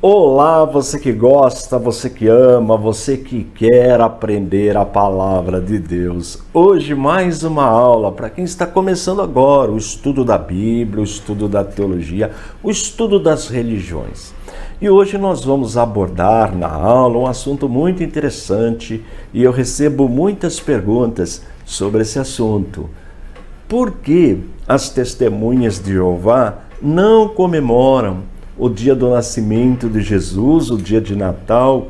Olá, você que gosta, você que ama, você que quer aprender a palavra de Deus. Hoje mais uma aula para quem está começando agora o estudo da Bíblia, o estudo da teologia, o estudo das religiões. E hoje nós vamos abordar na aula um assunto muito interessante e eu recebo muitas perguntas sobre esse assunto. Por que as testemunhas de Jeová não comemoram o dia do nascimento de Jesus, o dia de Natal,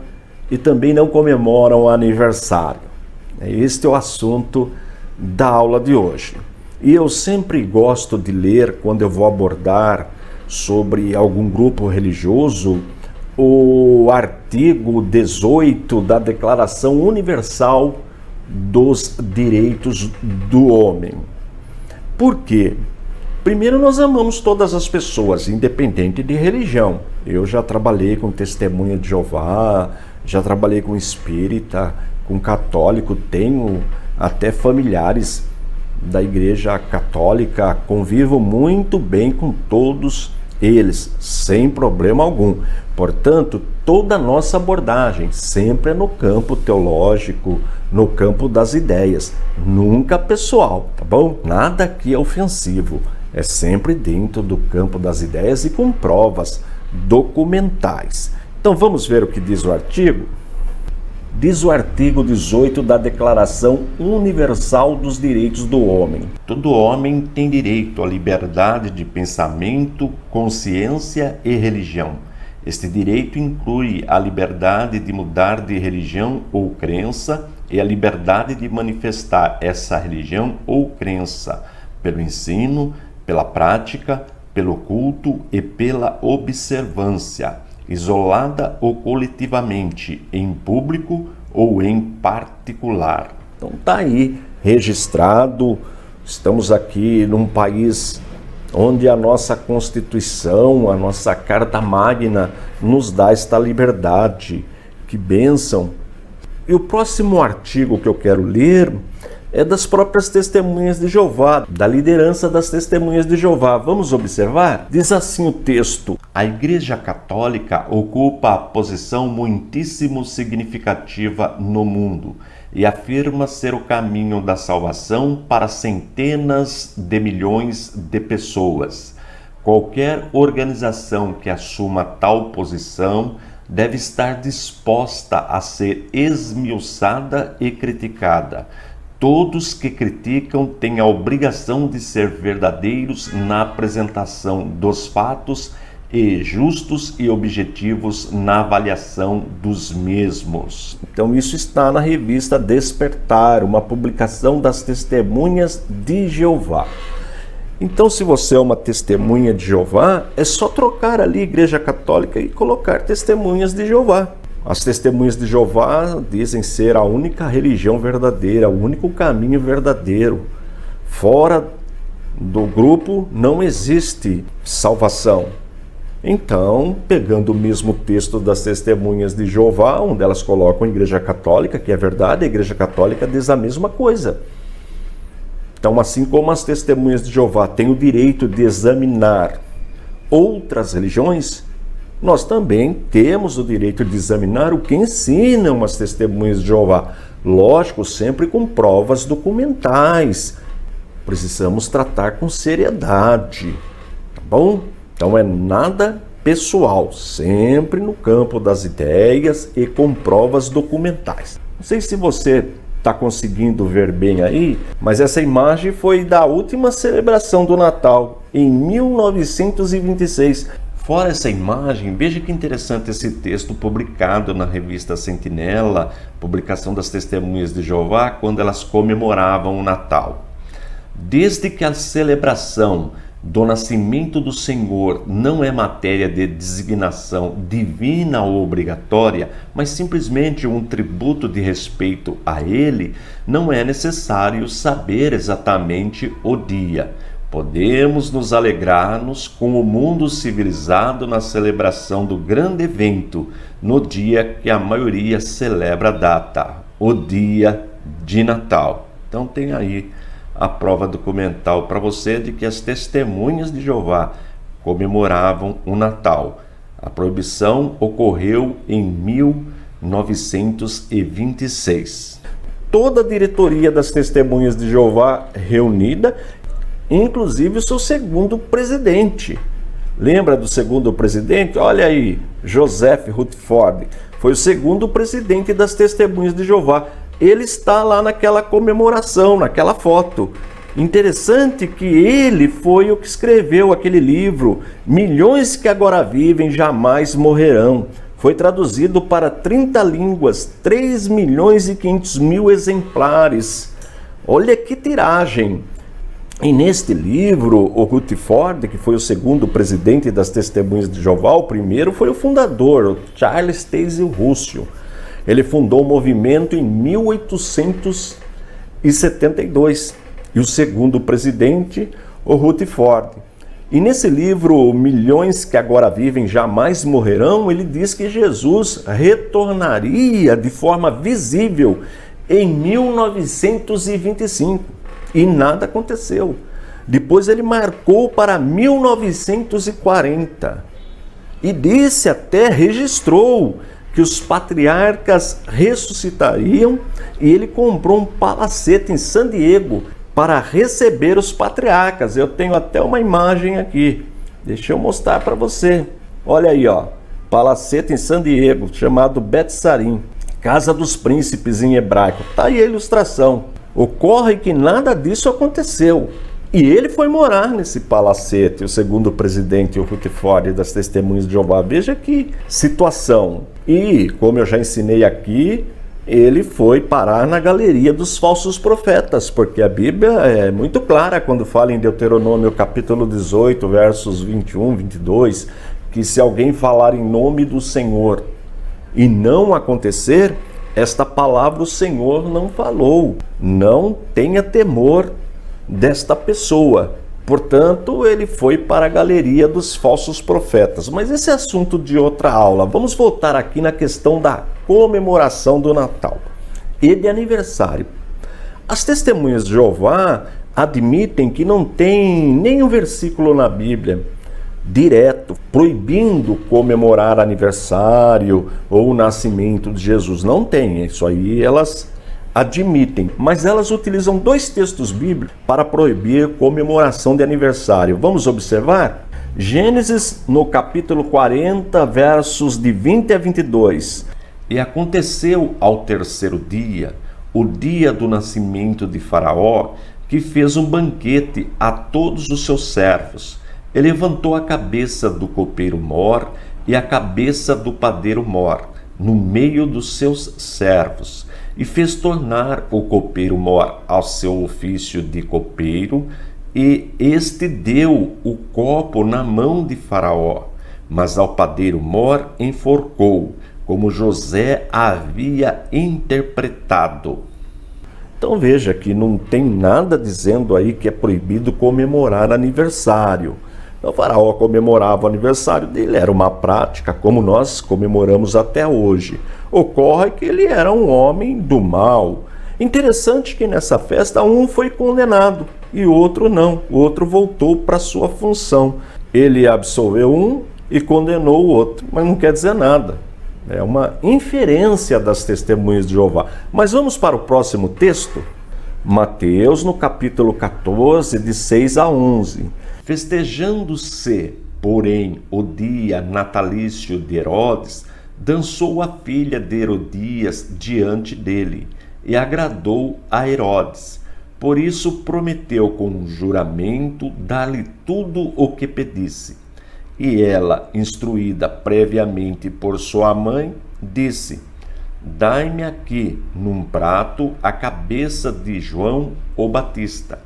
e também não comemoram o aniversário? Este é o assunto da aula de hoje. E eu sempre gosto de ler, quando eu vou abordar sobre algum grupo religioso, o artigo 18 da Declaração Universal dos Direitos do Homem. Por quê? Primeiro, nós amamos todas as pessoas, independente de religião. Eu já trabalhei com testemunha de Jeová, já trabalhei com espírita, com católico, tenho até familiares da igreja católica, convivo muito bem com todos eles, sem problema algum. Portanto, toda a nossa abordagem sempre é no campo teológico, no campo das ideias, nunca pessoal, tá bom? Nada aqui é ofensivo. É sempre dentro do campo das ideias e com provas documentais. Então vamos ver o que diz o artigo? Diz o artigo 18 da Declaração Universal dos Direitos do Homem. Todo homem tem direito à liberdade de pensamento, consciência e religião. Este direito inclui a liberdade de mudar de religião ou crença e a liberdade de manifestar essa religião ou crença pelo ensino, pela prática, pelo culto e pela observância, isolada ou coletivamente, em público ou em particular. Então tá aí registrado. Estamos aqui num país onde a nossa Constituição, a nossa Carta Magna nos dá esta liberdade. Que bênção! E o próximo artigo que eu quero ler é das próprias testemunhas de Jeová, da liderança das testemunhas de Jeová. Vamos observar? Diz assim o texto: a Igreja Católica ocupa a posição muitíssimo significativa no mundo e afirma ser o caminho da salvação para centenas de milhões de pessoas. Qualquer organização que assuma tal posição deve estar disposta a ser esmiuçada e criticada. Todos que criticam têm a obrigação de ser verdadeiros na apresentação dos fatos e justos e objetivos na avaliação dos mesmos. Então isso está na revista Despertar, uma publicação das Testemunhas de Jeová. Então, se você é uma testemunha de Jeová, é só trocar ali Igreja Católica e colocar Testemunhas de Jeová. As testemunhas de Jeová dizem ser a única religião verdadeira, o único caminho verdadeiro. Fora do grupo não existe salvação. Então, pegando o mesmo texto das testemunhas de Jeová, onde elas colocam a Igreja Católica, que é verdade, a Igreja Católica diz a mesma coisa. Então, assim como as testemunhas de Jeová têm o direito de examinar outras religiões, nós também temos o direito de examinar o que ensinam as testemunhas de Jeová. Lógico, sempre com provas documentais. Precisamos tratar com seriedade, tá bom? Então é nada pessoal, sempre no campo das ideias e com provas documentais. Não sei se você está conseguindo ver bem aí, mas essa imagem foi da última celebração do Natal, em 1926. Fora essa imagem, veja que interessante esse texto publicado na revista Sentinela, publicação das Testemunhas de Jeová, quando elas comemoravam o Natal. Desde que a celebração do nascimento do Senhor não é matéria de designação divina ou obrigatória, mas simplesmente um tributo de respeito a Ele, não é necessário saber exatamente o dia. Podemos nos alegrarmos com o mundo civilizado na celebração do grande evento, no dia que a maioria celebra a data, o dia de Natal. Então tem aí a prova documental para você de que as testemunhas de Jeová comemoravam o Natal. A proibição ocorreu em 1926. Toda a diretoria das Testemunhas de Jeová reunida, inclusive o seu segundo presidente. Lembra do segundo presidente? Olha aí, Joseph Rutherford, foi o segundo presidente das Testemunhas de Jeová. Ele está lá naquela comemoração, naquela foto. Interessante que ele foi o que escreveu aquele livro, Milhões que Agora Vivem Jamais Morrerão. Foi traduzido para 30 línguas, 3.500.000 exemplares. Olha que tiragem! E neste livro, o Rutherford, que foi o segundo presidente das Testemunhas de Jeová, o primeiro foi o fundador, o Charles Taze Russell. Ele fundou o movimento em 1872. E o segundo presidente, o Rutherford. E nesse livro, Milhões que Agora Vivem Jamais Morrerão, ele diz que Jesus retornaria de forma visível em 1925. E nada aconteceu. Depois ele marcou para 1940. E disse, até registrou, que os patriarcas ressuscitariam, e ele comprou um palacete em San Diego para receber os patriarcas. Eu tenho até uma imagem aqui. Deixa eu mostrar para você. Olha aí, ó. Palacete em San Diego, chamado Betsarim, Casa dos Príncipes em hebraico. Tá aí a ilustração. Ocorre que nada disso aconteceu. E ele foi morar nesse palacete, o segundo presidente, o Rutherford, das Testemunhas de Jeová. Veja que situação. E, como eu já ensinei aqui, ele foi parar na galeria dos falsos profetas, porque a Bíblia é muito clara quando fala em Deuteronômio capítulo 18, versos 21, 22, que se alguém falar em nome do Senhor e não acontecer, esta palavra o Senhor não falou. Não tenha temor desta pessoa. Portanto, ele foi para a galeria dos falsos profetas. Mas esse é assunto de outra aula. Vamos voltar aqui na questão da comemoração do Natal e de aniversário. As Testemunhas de Jeová admitem que não tem nenhum versículo na Bíblia direto proibindo comemorar aniversário ou o nascimento de Jesus. Não tem. Isso aí elas admitem, mas elas utilizam dois textos bíblicos para proibir comemoração de aniversário. Vamos observar? Gênesis, no capítulo 40, versos de 20 a 22. E aconteceu ao terceiro dia, o dia do nascimento de Faraó, que fez um banquete a todos os seus servos. Ele levantou a cabeça do copeiro Mor e a cabeça do padeiro Mor, no meio dos seus servos, e fez tornar o copeiro Mor ao seu ofício de copeiro, e este deu o copo na mão de Faraó, mas ao padeiro Mor enforcou, como José havia interpretado. Então veja que não tem nada dizendo aí que é proibido comemorar aniversário. O Faraó comemorava o aniversário dele, era uma prática como nós comemoramos até hoje. Ocorre que ele era um homem do mal. Interessante que nessa festa um foi condenado e o outro não. O outro voltou para sua função. Ele absolveu um e condenou o outro, mas não quer dizer nada. É uma inferência das Testemunhas de Jeová. Mas vamos para o próximo texto? Mateus, no capítulo 14, de 6 a 11. Festejando-se, porém, o dia natalício de Herodes, dançou a filha de Herodias diante dele, e agradou a Herodes. Por isso prometeu com um juramento dar-lhe tudo o que pedisse. E ela, instruída previamente por sua mãe, disse: Dai-me aqui, num prato, a cabeça de João o Batista.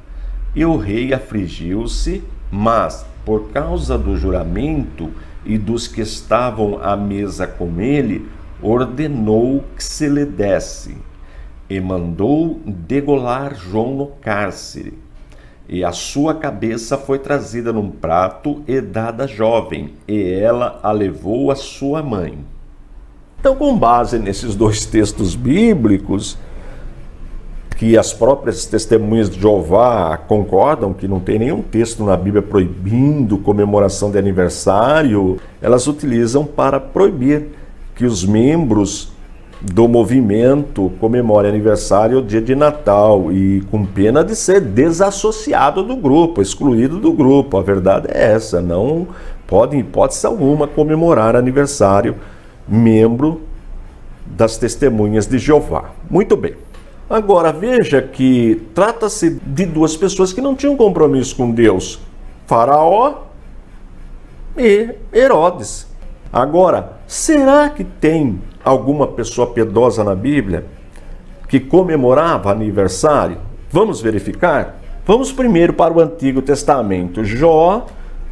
E o rei afligiu-se, mas, por causa do juramento e dos que estavam à mesa com ele, ordenou que se lhe desse, e mandou degolar João no cárcere. E a sua cabeça foi trazida num prato e dada à jovem, e ela a levou à sua mãe. Então, com base nesses dois textos bíblicos, que as próprias testemunhas de Jeová concordam que não tem nenhum texto na Bíblia proibindo comemoração de aniversário, elas utilizam para proibir que os membros do movimento comemorem aniversário ou dia de Natal, e com pena de ser desassociado do grupo, excluído do grupo. A verdade é essa, não pode, em hipótese alguma, comemorar aniversário membro das testemunhas de Jeová. Muito bem. Agora veja que trata-se de duas pessoas que não tinham compromisso com Deus: Faraó e Herodes. Agora, será que tem alguma pessoa piedosa na Bíblia que comemorava aniversário? Vamos verificar? Vamos primeiro para o Antigo Testamento. Jó,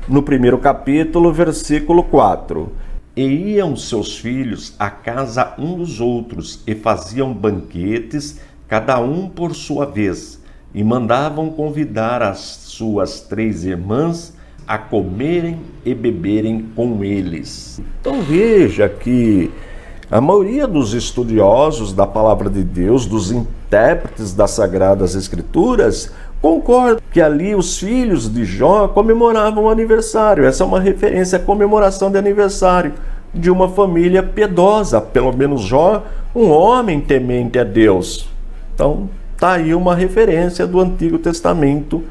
no primeiro capítulo, versículo 4. E iam seus filhos à casa um dos outros, e faziam banquetes, cada um por sua vez, e mandavam convidar as suas 3 irmãs a comerem e beberem com eles. Então veja que a maioria dos estudiosos da Palavra de Deus, dos intérpretes das Sagradas Escrituras, concorda que ali os filhos de Jó comemoravam o aniversário. Essa é uma referência à comemoração de aniversário de uma família piedosa, pelo menos Jó, um homem temente a Deus. Então, está aí uma referência do Antigo Testamento,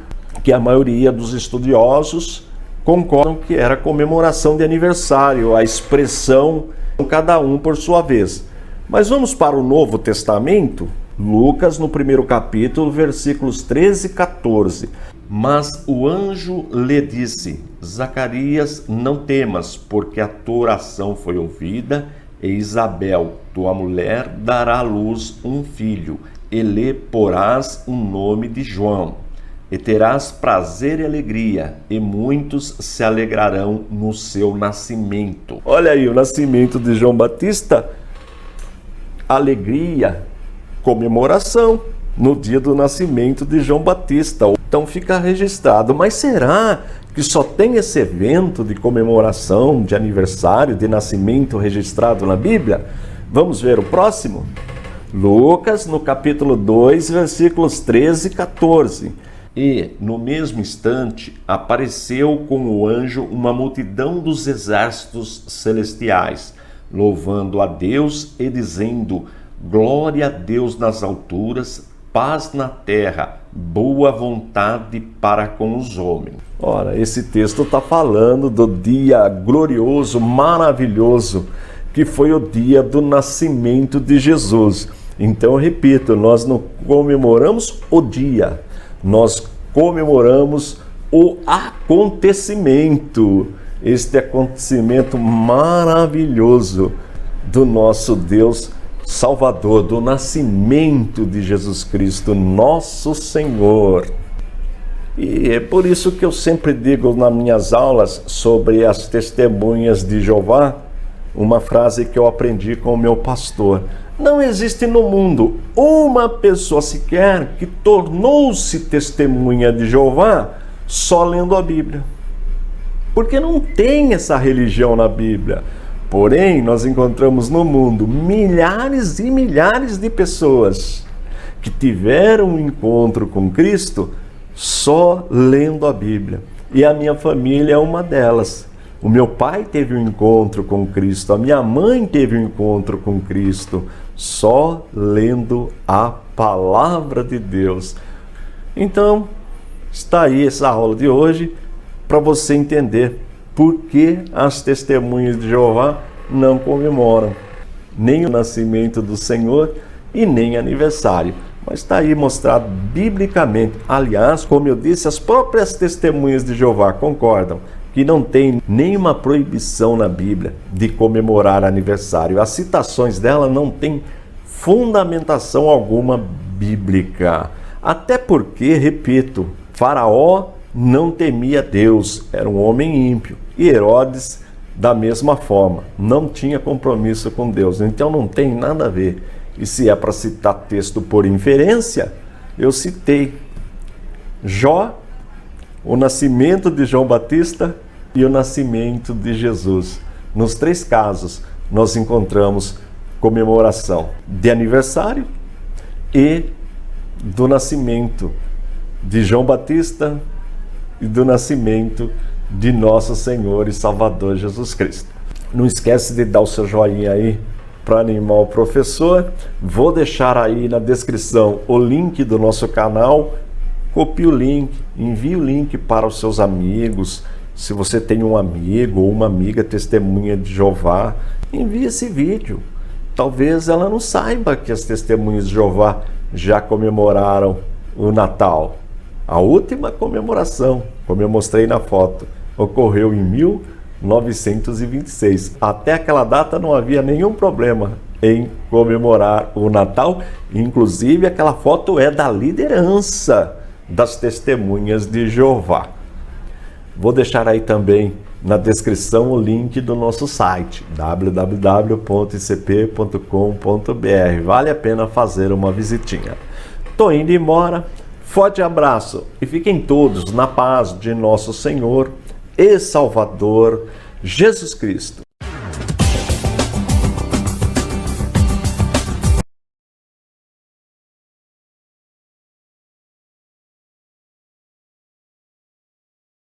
que a maioria dos estudiosos concordam que era comemoração de aniversário, a expressão cada um por sua vez. Mas vamos para o Novo Testamento. Lucas, no primeiro capítulo, versículos 13 e 14. Mas o anjo lhe disse: Zacarias, não temas, porque a tua oração foi ouvida, e Isabel, tua mulher, dará à luz um filho, e lhe porás o nome de João. E terás prazer e alegria, e muitos se alegrarão no seu nascimento. Olha aí, o nascimento de João Batista, alegria, comemoração no dia do nascimento de João Batista. Então fica registrado. Mas será que só tem esse evento de comemoração, de aniversário, de nascimento registrado na Bíblia? Vamos ver o próximo? Lucas, no capítulo 2, versículos 13 e 14. E, no mesmo instante, apareceu com o anjo uma multidão dos exércitos celestiais, louvando a Deus e dizendo: Glória a Deus nas alturas, paz na terra, boa vontade para com os homens. Ora, esse texto está falando do dia glorioso, maravilhoso, que foi o dia do nascimento de Jesus. Então, eu repito, nós não comemoramos o dia, nós comemoramos o acontecimento, este acontecimento maravilhoso do nosso Deus Salvador, do nascimento de Jesus Cristo, nosso Senhor. E é por isso que eu sempre digo nas minhas aulas sobre as testemunhas de Jeová, uma frase que eu aprendi com o meu pastor: não existe no mundo uma pessoa sequer que tornou-se testemunha de Jeová só lendo a Bíblia. Porque não tem essa religião na Bíblia. Porém, nós encontramos no mundo milhares e milhares de pessoas que tiveram um encontro com Cristo só lendo a Bíblia. E a minha família é uma delas. O meu pai teve um encontro com Cristo, a minha mãe teve um encontro com Cristo, só lendo a palavra de Deus. Então, está aí essa aula de hoje para você entender por que as testemunhas de Jeová não comemoram nem o nascimento do Senhor e nem aniversário. Mas está aí mostrado biblicamente. Aliás, como eu disse, as próprias testemunhas de Jeová concordam que não tem nenhuma proibição na Bíblia de comemorar aniversário. As citações dela não têm fundamentação alguma bíblica. Até porque, repito, Faraó não temia Deus, era um homem ímpio. E Herodes, da mesma forma, não tinha compromisso com Deus. Então não tem nada a ver. E se é para citar texto por inferência, eu citei Jó, o nascimento de João Batista e o nascimento de Jesus. Nos 3 casos, nós encontramos comemoração de aniversário e do nascimento de João Batista e do nascimento de nosso Senhor e Salvador Jesus Cristo. Não esquece de dar o seu joinha aí para animar o professor. Vou deixar aí na descrição o link do nosso canal. Copie o link, envie o link para os seus amigos. Se você tem um amigo ou uma amiga testemunha de Jeová, envie esse vídeo. Talvez ela não saiba que as testemunhas de Jeová já comemoraram o Natal. A última comemoração, como eu mostrei na foto, ocorreu em 1926. Até aquela data não havia nenhum problema em comemorar o Natal. Inclusive, aquela foto é da liderança das testemunhas de Jeová. Vou deixar aí também na descrição o link do nosso site, www.icp.com.br. Vale a pena fazer uma visitinha. Tô indo embora. Forte abraço e fiquem todos na paz de nosso Senhor e Salvador Jesus Cristo.